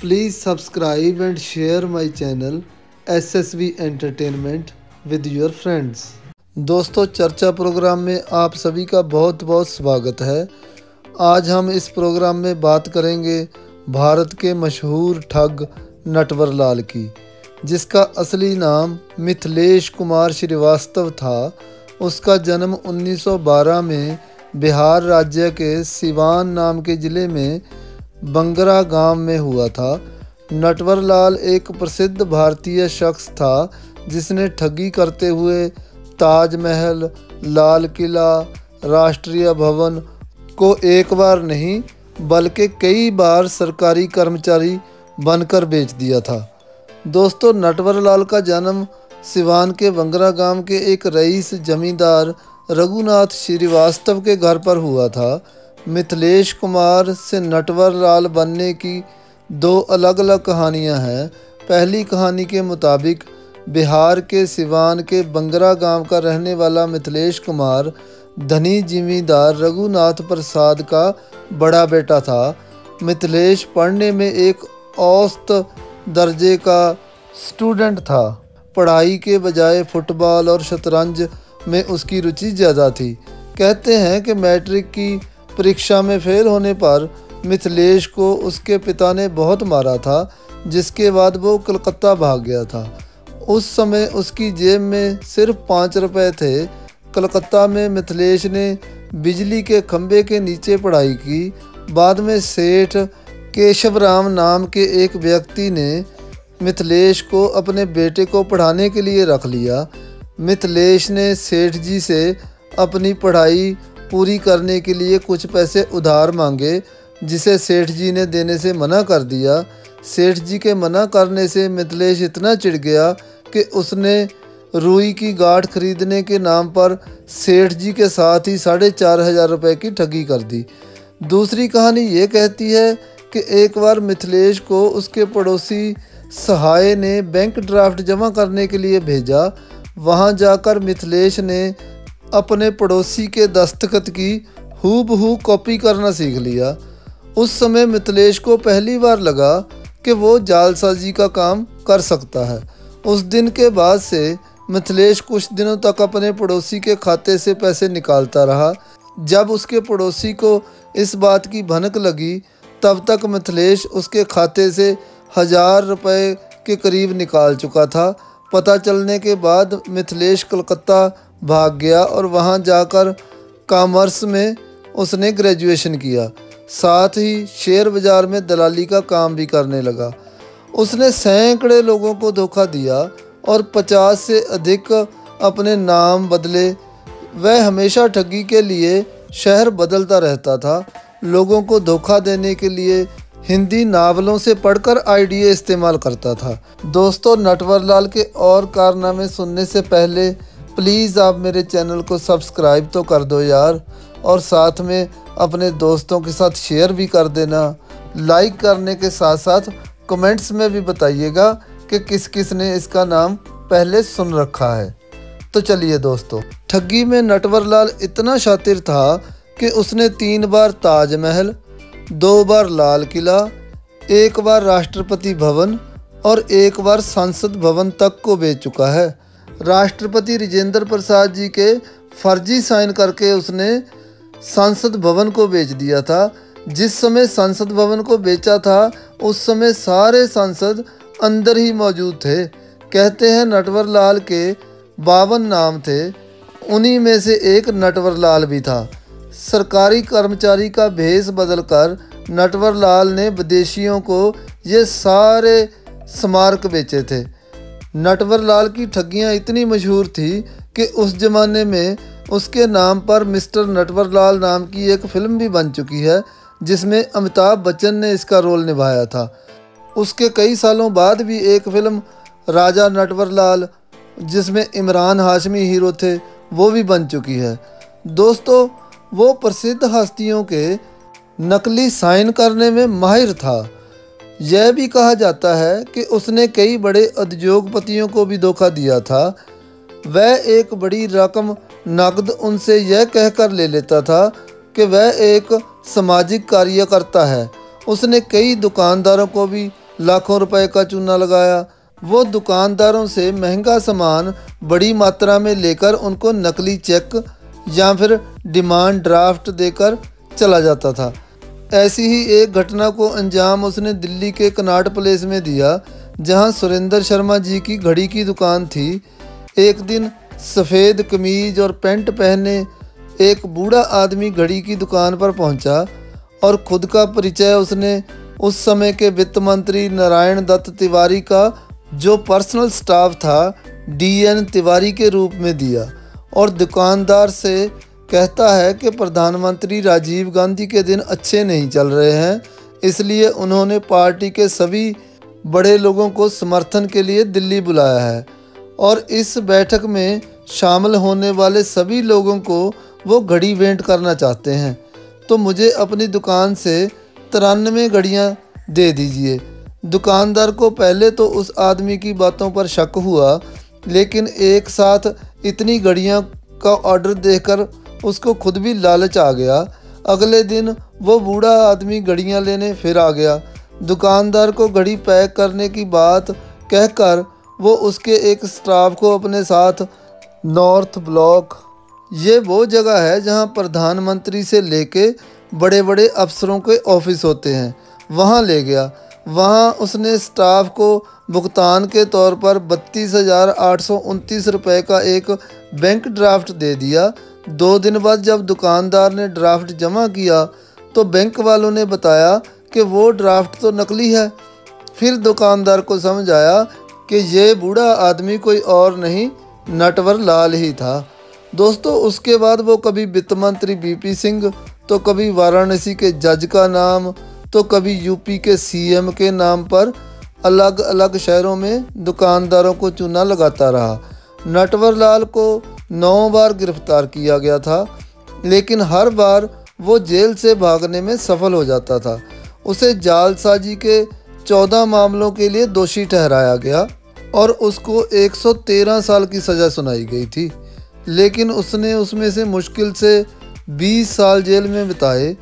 Please subscribe and share my channel SSV Entertainment with your friends। दोस्तों, चर्चा programme में आप सभी का बहुत बहुत स्वागत है। आज हम इस प्रोग्राम में बात करेंगे भारत के मशहूर ठग नटवर लाल की, जिसका असली नाम मिथिलेश कुमार श्रीवास्तव था। उसका जन्म 1912 में बिहार राज्य के सिवान नाम के ज़िले में बंगरा गांव में हुआ था। नटवर लाल एक प्रसिद्ध भारतीय शख्स था जिसने ठगी करते हुए ताजमहल, लाल किला, राष्ट्रीय भवन को एक बार नहीं बल्कि कई बार सरकारी कर्मचारी बनकर बेच दिया था। दोस्तों, नटवर लाल का जन्म सिवान के बंगरा गांव के एक रईस जमींदार रघुनाथ श्रीवास्तव के घर पर हुआ था। मिथिलेश कुमार से नटवर लाल बनने की दो अलग अलग कहानियां हैं। पहली कहानी के मुताबिक बिहार के सिवान के बंगरा गांव का रहने वाला मिथिलेश कुमार धनी जमींदार रघुनाथ प्रसाद का बड़ा बेटा था। मिथिलेश पढ़ने में एक औसत दर्जे का स्टूडेंट था। पढ़ाई के बजाय फुटबॉल और शतरंज में उसकी रुचि ज़्यादा थी। कहते हैं कि मैट्रिक की परीक्षा में फेल होने पर मिथिलेश को उसके पिता ने बहुत मारा था, जिसके बाद वो कलकत्ता भाग गया था। उस समय उसकी जेब में सिर्फ 5 रुपये थे। कलकत्ता में मिथिलेश ने बिजली के खंभे के नीचे पढ़ाई की। बाद में सेठ केशवराम नाम के एक व्यक्ति ने मिथिलेश को अपने बेटे को पढ़ाने के लिए रख लिया। मिथिलेश ने सेठ जी से अपनी पढ़ाई पूरी करने के लिए कुछ पैसे उधार मांगे, जिसे सेठ जी ने देने से मना कर दिया। सेठ जी के मना करने से मिथिलेश इतना चिढ़ गया कि उसने रुई की गांठ खरीदने के नाम पर सेठ जी के साथ ही 4,500 रुपये की ठगी कर दी। दूसरी कहानी ये कहती है कि एक बार मिथिलेश को उसके पड़ोसी सहाय ने बैंक ड्राफ्ट जमा करने के लिए भेजा। वहाँ जाकर मिथिलेश ने अपने पड़ोसी के दस्तखत की हूबहू कॉपी करना सीख लिया। उस समय मिथिलेश को पहली बार लगा कि वो जालसाजी का काम कर सकता है। उस दिन के बाद से मिथिलेश कुछ दिनों तक अपने पड़ोसी के खाते से पैसे निकालता रहा। जब उसके पड़ोसी को इस बात की भनक लगी, तब तक मिथिलेश उसके खाते से 1,000 रुपये के करीब निकाल चुका था। पता चलने के बाद मिथिलेश कलकत्ता भाग गया और वहां जाकर कॉमर्स में उसने ग्रेजुएशन किया। साथ ही शेयर बाज़ार में दलाली का काम भी करने लगा। उसने सैकड़े लोगों को धोखा दिया और 50 से अधिक अपने नाम बदले। वह हमेशा ठगी के लिए शहर बदलता रहता था। लोगों को धोखा देने के लिए हिंदी नावलों से पढ़कर आइडिया इस्तेमाल करता था। दोस्तों, नटवर लाल के और कारनामे सुनने से पहले प्लीज़ आप मेरे चैनल को सब्सक्राइब तो कर दो यार, और साथ में अपने दोस्तों के साथ शेयर भी कर देना। लाइक करने के साथ साथ कमेंट्स में भी बताइएगा कि किस किस ने इसका नाम पहले सुन रखा है। तो चलिए दोस्तों, ठगी में नटवर लाल इतना शातिर था कि उसने 3 बार ताजमहल, 2 बार लाल किला, 1 बार राष्ट्रपति भवन और 1 बार संसद भवन तक को बेच चुका है। राष्ट्रपति राजेंद्र प्रसाद जी के फर्जी साइन करके उसने संसद भवन को बेच दिया था। जिस समय संसद भवन को बेचा था, उस समय सारे सांसद अंदर ही मौजूद थे। कहते हैं नटवर लाल के 52 नाम थे, उन्हीं में से एक नटवर लाल भी था। सरकारी कर्मचारी का भेष बदलकर नटवर लाल ने विदेशियों को ये सारे स्मारक बेचे थे। नटवर लाल की ठगियाँ इतनी मशहूर थी कि उस ज़माने में उसके नाम पर मिस्टर नटवर लाल नाम की एक फ़िल्म भी बन चुकी है, जिसमें अमिताभ बच्चन ने इसका रोल निभाया था। उसके कई सालों बाद भी एक फ़िल्म राजा नटवर लाल, जिसमें इमरान हाशमी हीरो थे, वो भी बन चुकी है। दोस्तों, वो प्रसिद्ध हस्तियों के नकली साइन करने में माहिर था। यह भी कहा जाता है कि उसने कई बड़े उद्योगपतियों को भी धोखा दिया था। वह एक बड़ी रकम नकद उनसे यह कहकर ले लेता था कि वह एक सामाजिक कार्यकर्ता है। उसने कई दुकानदारों को भी लाखों रुपए का चूना लगाया। वो दुकानदारों से महंगा सामान बड़ी मात्रा में लेकर उनको नकली चेक या फिर डिमांड ड्राफ्ट देकर चला जाता था। ऐसी ही एक घटना को अंजाम उसने दिल्ली के कनॉट प्लेस में दिया, जहां सुरेंद्र शर्मा जी की घड़ी की दुकान थी। एक दिन सफ़ेद कमीज और पैंट पहने एक बूढ़ा आदमी घड़ी की दुकान पर पहुंचा और खुद का परिचय उसने उस समय के वित्त मंत्री नारायण दत्त तिवारी का जो पर्सनल स्टाफ था DN तिवारी के रूप में दिया और दुकानदार से कहता है कि प्रधानमंत्री राजीव गांधी के दिन अच्छे नहीं चल रहे हैं, इसलिए उन्होंने पार्टी के सभी बड़े लोगों को समर्थन के लिए दिल्ली बुलाया है और इस बैठक में शामिल होने वाले सभी लोगों को वो घड़ी भेंट करना चाहते हैं, तो मुझे अपनी दुकान से 93 घड़ियाँ दे दीजिए। दुकानदार को पहले तो उस आदमी की बातों पर शक हुआ, लेकिन एक साथ इतनी घड़ियाँ का ऑर्डर देखकर उसको खुद भी लालच आ गया। अगले दिन वो बूढ़ा आदमी घड़ियाँ लेने फिर आ गया। दुकानदार को घड़ी पैक करने की बात कहकर वो उसके एक स्टाफ को अपने साथ नॉर्थ ब्लॉक, ये वो जगह है जहां प्रधानमंत्री से लेके बड़े बड़े अफसरों के ऑफिस होते हैं, वहां ले गया। वहां उसने स्टाफ को भुगतान के तौर पर 32,829 रुपये का एक बैंक ड्राफ्ट दे दिया। 2 दिन बाद जब दुकानदार ने ड्राफ्ट जमा किया तो बैंक वालों ने बताया कि वो ड्राफ्ट तो नकली है। फिर दुकानदार को समझ आया कि ये बूढ़ा आदमी कोई और नहीं, नटवर लाल ही था। दोस्तों, उसके बाद वो कभी वित्त मंत्री BP सिंह, तो कभी वाराणसी के जज का नाम, तो कभी UP के CM के नाम पर अलग अलग शहरों में दुकानदारों को चूना लगाता रहा। नटवर लाल को 9 बार गिरफ्तार किया गया था, लेकिन हर बार वो जेल से भागने में सफल हो जाता था। उसे जालसाजी के 14 मामलों के लिए दोषी ठहराया गया और उसको 113 साल की सज़ा सुनाई गई थी, लेकिन उसने उसमें से मुश्किल से 20 साल जेल में बिताए।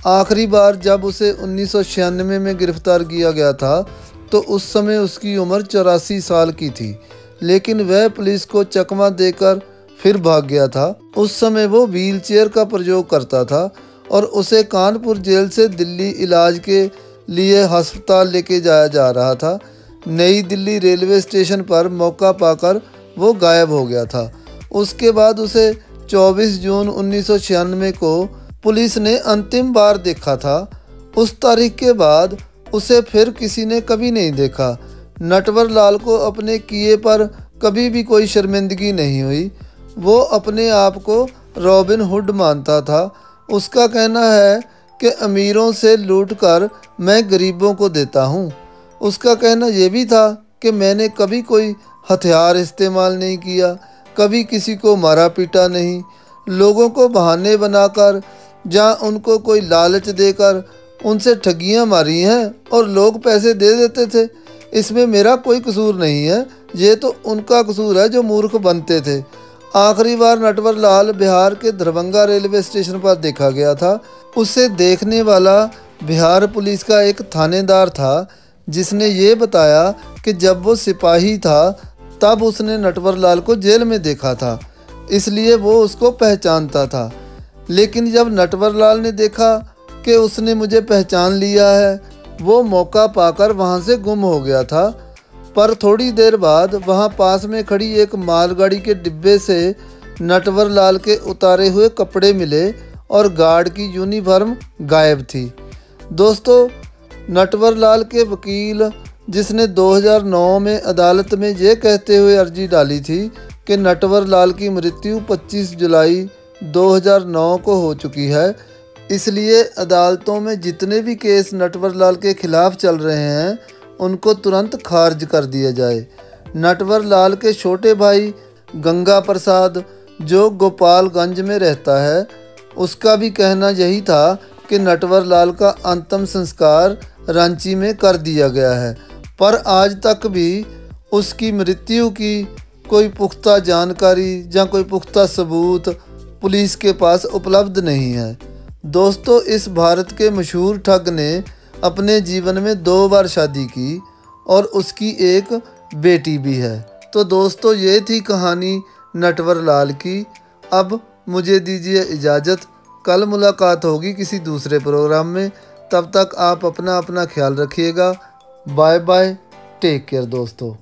आखिरी बार जब उसे 1996 में गिरफ्तार किया गया था तो उस समय उसकी उम्र 84 साल की थी, लेकिन वह पुलिस को चकमा देकर फिर भाग गया था। उस समय वो व्हीलचेयर का प्रयोग करता था और उसे कानपुर जेल से दिल्ली इलाज के लिए अस्पताल लेके जाया जा रहा था। नई दिल्ली रेलवे स्टेशन पर मौका पाकर वो गायब हो गया था। उसके बाद उसे 24 जून 1996 को पुलिस ने अंतिम बार देखा था। उस तारीख के बाद उसे फिर किसी ने कभी नहीं देखा। नटवर लाल को अपने किए पर कभी भी कोई शर्मिंदगी नहीं हुई। वो अपने आप को रॉबिन हुड मानता था। उसका कहना है कि अमीरों से लूटकर मैं गरीबों को देता हूँ। उसका कहना ये भी था कि मैंने कभी कोई हथियार इस्तेमाल नहीं किया, कभी किसी को मारा पीटा नहीं। लोगों को बहाने बनाकर या उनको कोई लालच देकर उनसे ठगियां मारी हैं और लोग पैसे दे देते थे। इसमें मेरा कोई कसूर नहीं है, ये तो उनका कसूर है जो मूर्ख बनते थे। आखिरी बार नटवर लाल बिहार के दरभंगा रेलवे स्टेशन पर देखा गया था। उसे देखने वाला बिहार पुलिस का एक थानेदार था, जिसने ये बताया कि जब वो सिपाही था तब उसने नटवर लाल को जेल में देखा था, इसलिए वो उसको पहचानता था। लेकिन जब नटवर लाल ने देखा कि उसने मुझे पहचान लिया है, वो मौका पाकर वहाँ से गुम हो गया था। पर थोड़ी देर बाद वहाँ पास में खड़ी एक मालगाड़ी के डिब्बे से नटवर लाल के उतारे हुए कपड़े मिले और गार्ड की यूनिफॉर्म गायब थी। दोस्तों, नटवर लाल के वकील, जिसने 2009 में अदालत में ये कहते हुए अर्जी डाली थी कि नटवर लाल की मृत्यु 25 जुलाई 2009 को हो चुकी है, इसलिए अदालतों में जितने भी केस नटवर लाल के खिलाफ चल रहे हैं उनको तुरंत खारिज कर दिया जाए। नटवर लाल के छोटे भाई गंगा प्रसाद, जो गोपालगंज में रहता है, उसका भी कहना यही था कि नटवर लाल का अंतिम संस्कार रांची में कर दिया गया है, पर आज तक भी उसकी मृत्यु की कोई पुख्ता जानकारी या कोई पुख्ता सबूत पुलिस के पास उपलब्ध नहीं है। दोस्तों, इस भारत के मशहूर ठग ने अपने जीवन में 2 बार शादी की और उसकी एक बेटी भी है। तो दोस्तों ये थी कहानी नटवर लाल की। अब मुझे दीजिए इजाज़त। कल मुलाकात होगी किसी दूसरे प्रोग्राम में। तब तक आप अपना ख्याल रखिएगा। बाय बाय, टेक केयर दोस्तों।